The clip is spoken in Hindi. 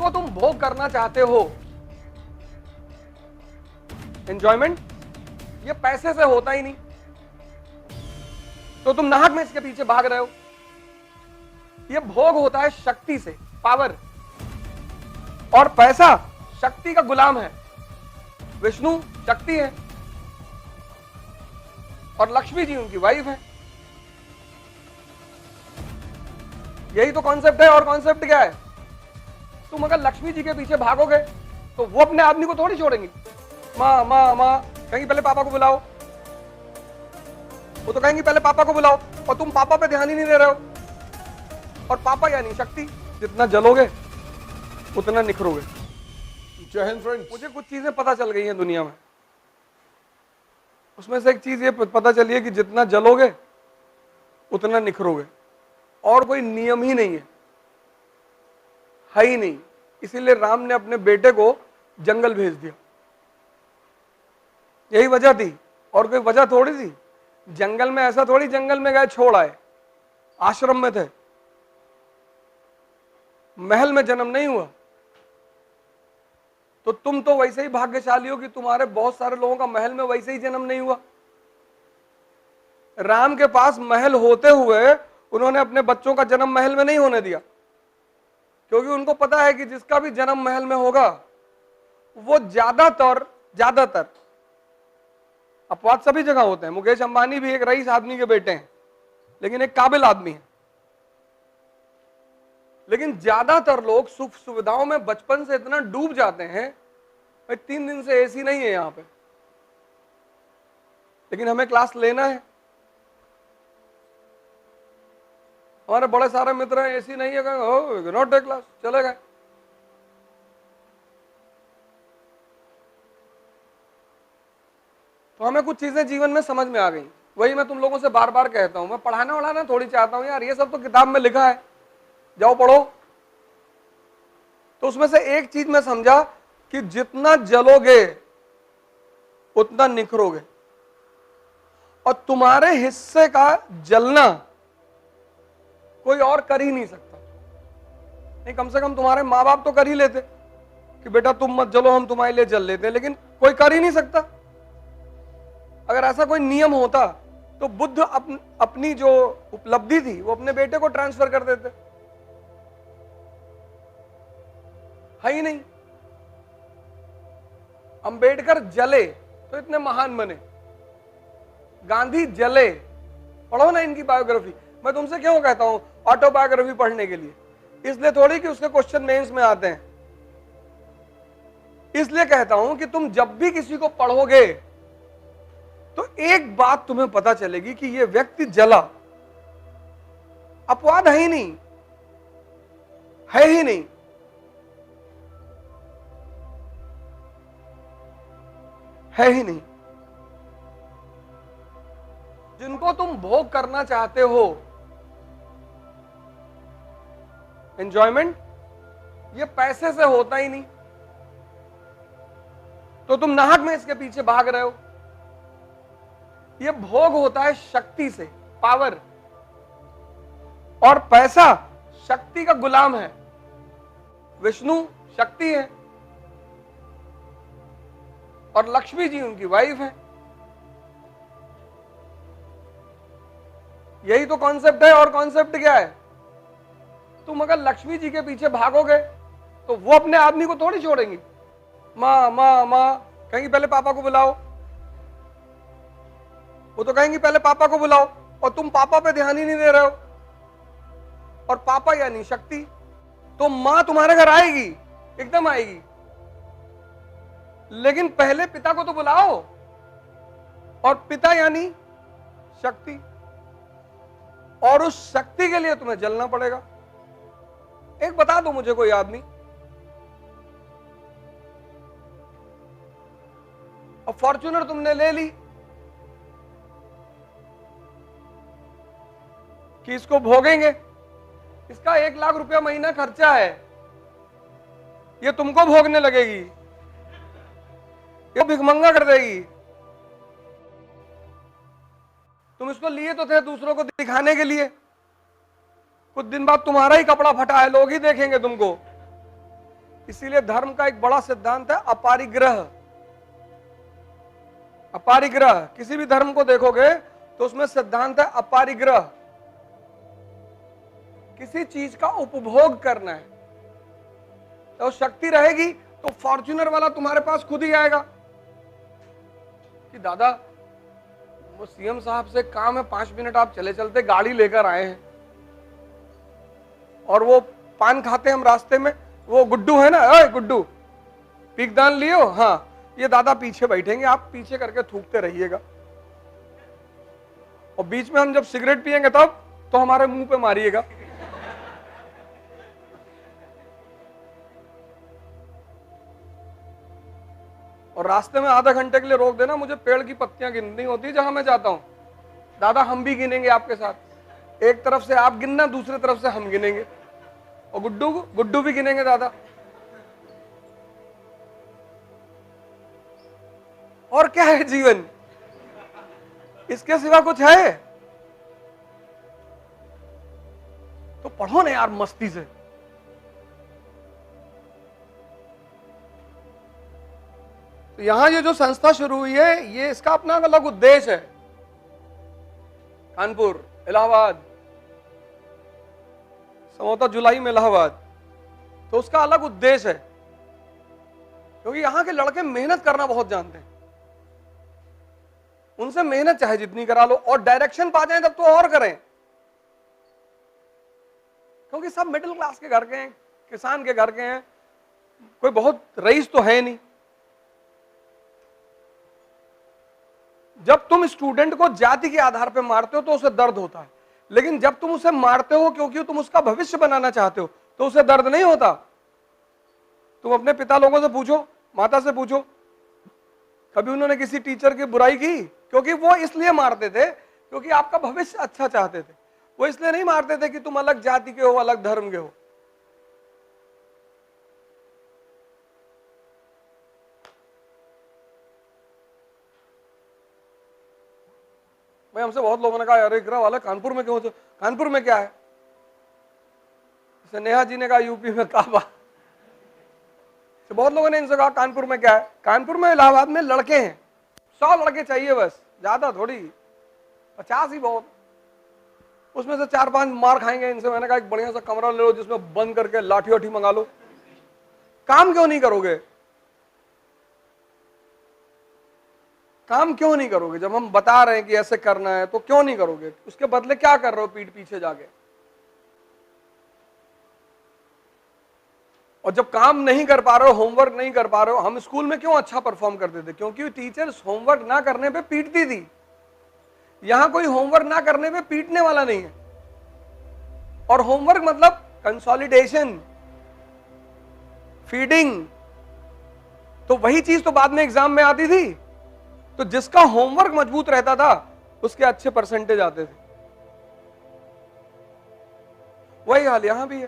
जिनको तुम भोग करना चाहते हो, एंजॉयमेंट, ये पैसे से होता ही नहीं, तो तुम नाहक में इसके पीछे भाग रहे हो। ये भोग होता है शक्ति से, पावर, और पैसा शक्ति का गुलाम है। विष्णु शक्ति है और लक्ष्मी जी उनकी वाइफ है। यही तो कॉन्सेप्ट है। और कॉन्सेप्ट क्या है? तुम अगर लक्ष्मी जी के पीछे भागोगे तो वो अपने आदमी को थोड़ी छोड़ेंगी। माँ माँ माँ कहेंगी पहले पापा को बुलाओ, वो तो कहेंगी पहले पापा को बुलाओ, और तुम पापा पे ध्यान ही नहीं दे रहे हो। और पापा यानी शक्ति। जितना जलोगे उतना निखरोगे। जय हिंद फ्रेंड्स। मुझे कुछ चीजें पता चल गई हैं दुनिया में, उसमें से एक चीज ये पता चली है कि जितना जलोगे उतना निखरोगे, और कोई नियम ही नहीं है ही नहीं। इसीलिए राम ने अपने बेटे को जंगल भेज दिया, यही वजह थी, और कोई वजह थोड़ी थी। जंगल में ऐसा थोड़ी जंगल में गए छोड़ आए, आश्रम में थे, महल में जन्म नहीं हुआ। तो तुम तो वैसे ही भाग्यशाली हो कि तुम्हारे बहुत सारे लोगों का महल में वैसे ही जन्म नहीं हुआ। राम के पास महल होते हुए उन्होंने अपने बच्चों का जन्म महल में नहीं होने दिया, क्योंकि उनको पता है कि जिसका भी जन्म महल में होगा वो ज्यादातर अपवाद सभी जगह होते हैं। मुकेश अंबानी भी एक रईस आदमी के बेटे हैं, लेकिन एक काबिल आदमी है। लेकिन ज्यादातर लोग सुख सुविधाओं में बचपन से इतना डूब जाते हैं, भाई 3 दिन से एसी नहीं है यहां पे, लेकिन हमें क्लास लेना है। हमारे बड़े सारे मित्र हैं, एसी नहीं है, नॉट टेक क्लास, चले गए। तो हमें कुछ चीजें जीवन में समझ में आ गई। वही मैं तुम लोगों से बार बार कहता हूं, मैं पढ़ाना वढ़ाना थोड़ी चाहता हूं यार, ये सब तो किताब में लिखा है, जाओ पढ़ो। तो उसमें से एक चीज मैं समझा कि जितना जलोगे उतना निखरोगे, और तुम्हारे हिस्से का जलना कोई और कर ही नहीं सकता। नहीं, कम से कम तुम्हारे माँ बाप तो कर ही लेते कि बेटा तुम मत जलो, हम तुम्हारे लिए जल लेते हैं, लेकिन कोई कर ही नहीं सकता। अगर ऐसा कोई नियम होता तो बुद्ध अपनी जो उपलब्धि थी वो अपने बेटे को ट्रांसफर कर देते, है ही नहीं। अंबेडकर जले तो इतने महान बने, गांधी जले, पढ़ो ना इनकी बायोग्राफी। मैं तुमसे क्यों कहता हूं ऑटोबायोग्राफी पढ़ने के लिए? इसलिए थोड़ी कि उसके क्वेश्चन मेंस में आते हैं, इसलिए कहता हूं कि तुम जब भी किसी को पढ़ोगे तो एक बात तुम्हें पता चलेगी कि यह व्यक्ति जला, अपवाद है ही नहीं, है ही नहीं। है ही नहीं। जिनको तुम भोग करना चाहते हो, एंजॉयमेंट, ये पैसे से होता ही नहीं, तो तुम नाहक में इसके पीछे भाग रहे हो। ये भोग होता है शक्ति से, पावर, और पैसा शक्ति का गुलाम है। विष्णु शक्ति है और लक्ष्मी जी उनकी वाइफ है। यही तो कॉन्सेप्ट है। और कॉन्सेप्ट क्या है? तुम अगर लक्ष्मी जी के पीछे भागोगे तो वो अपने आदमी को थोड़ी छोड़ेंगी। माँ माँ माँ कहेंगी पहले पापा को बुलाओ, वो तो कहेंगी पहले पापा को बुलाओ, और तुम पापा पे ध्यान ही नहीं दे रहे हो। और पापा यानी शक्ति। तो माँ तुम्हारे घर आएगी, एकदम आएगी, लेकिन पहले पिता को तो बुलाओ। और पिता यानी शक्ति, और उस शक्ति के लिए तुम्हें जलना पड़ेगा। एक बता दो मुझे कोई आदमी, और फॉर्च्यूनर तुमने ले ली कि इसको भोगेंगे, इसका 1 लाख रुपया महीना खर्चा है, ये तुमको भोगने लगेगी, ये भिखमंगा कर देगी। तुम इसको लिए तो थे दूसरों को दिखाने के लिए, कुछ दिन बाद तुम्हारा ही कपड़ा फटा है, लोग ही देखेंगे तुमको। इसीलिए धर्म का एक बड़ा सिद्धांत है अपारिग्रह। अपारिग्रह, किसी भी धर्म को देखोगे तो उसमें सिद्धांत है अपारिग्रह। किसी चीज का उपभोग करना है, तो शक्ति रहेगी तो फॉर्च्यूनर वाला तुम्हारे पास खुद ही आएगा कि दादा वो सीएम साहब से काम है, 5 मिनट आप चले चलते गाड़ी लेकर आए हैं, और वो पान खाते हम रास्ते में, वो गुड्डू है ना, अरे गुड्डू पीकदान लियो, हाँ ये दादा पीछे बैठेंगे, आप पीछे करके थूकते रहिएगा, और बीच में हम जब सिगरेट पिएंगे तब तो हमारे मुंह पे मारिएगा। और रास्ते में आधा घंटे के लिए रोक देना, मुझे पेड़ की पत्तियां गिननी होती है जहां मैं जाता हूं, दादा हम भी गिनेंगे आपके साथ, एक तरफ से आप गिनना, दूसरी तरफ से हम गिनेंगे, और गुड्डू भी गिनेंगे दादा। और क्या है जीवन, इसके सिवा कुछ है? तो पढ़ो ना यार मस्ती से। तो यहां ये जो संस्था शुरू हुई है, ये इसका अपना अलग उद्देश्य है। कानपुर, इलाहाबाद, संभवतः जुलाई में इलाहाबाद, तो उसका अलग उद्देश्य है, क्योंकि यहां के लड़के मेहनत करना बहुत जानते हैं। उनसे मेहनत चाहे जितनी करा लो, और डायरेक्शन पा जाए तब तो और करें, क्योंकि सब मिडिल क्लास के घर के हैं, किसान के घर के हैं, कोई बहुत रईस तो है नहीं। जब तुम स्टूडेंट को जाति के आधार पर मारते हो तो उसे दर्द होता है, लेकिन जब तुम उसे मारते हो क्योंकि तुम उसका भविष्य बनाना चाहते हो तो उसे दर्द नहीं होता। तुम अपने पिता लोगों से पूछो, माता से पूछो, कभी उन्होंने किसी टीचर की बुराई की? क्योंकि वो इसलिए मारते थे क्योंकि आपका भविष्य अच्छा चाहते थे, वो इसलिए नहीं मारते थे कि तुम अलग जाति के हो, अलग धर्म के हो। भाई हमसे बहुत लोगों ने कहा अरे गिरा वाला कानपुर में क्यों? कानपुर में क्या है? जैसे नेहा जी ने कहा यूपी में काबा। तो बहुत लोगों ने इनसे कहा कानपुर में क्या है? कानपुर में, इलाहाबाद में लड़के हैं, 100 लड़के चाहिए बस, ज्यादा थोड़ी, 50 ही बहुत। उसमें से 4-5 मार खाएंगे इनसे। मैंने कहा एक बढ़िया सा कमरा ले लो जिसमें बंद करके लाठी वाठी मंगा लो। काम क्यों नहीं करोगे? काम क्यों नहीं करोगे? जब हम बता रहे हैं कि ऐसे करना है तो क्यों नहीं करोगे? उसके बदले क्या कर रहे हो पीठ पीछे जाके? और जब काम नहीं कर पा रहे हो, होमवर्क नहीं कर पा रहे हो, हम स्कूल में क्यों अच्छा परफॉर्म करते थे? क्योंकि टीचर्स होमवर्क ना करने पे पीटती थी। यहां कोई होमवर्क ना करने पे पीटने वाला नहीं है। और होमवर्क मतलब कंसोलिडेशन, फीडिंग, तो वही चीज तो बाद में एग्जाम में आती थी। तो जिसका होमवर्क मजबूत रहता था उसके अच्छे परसेंटेज आते थे। वही हाल यहां भी है।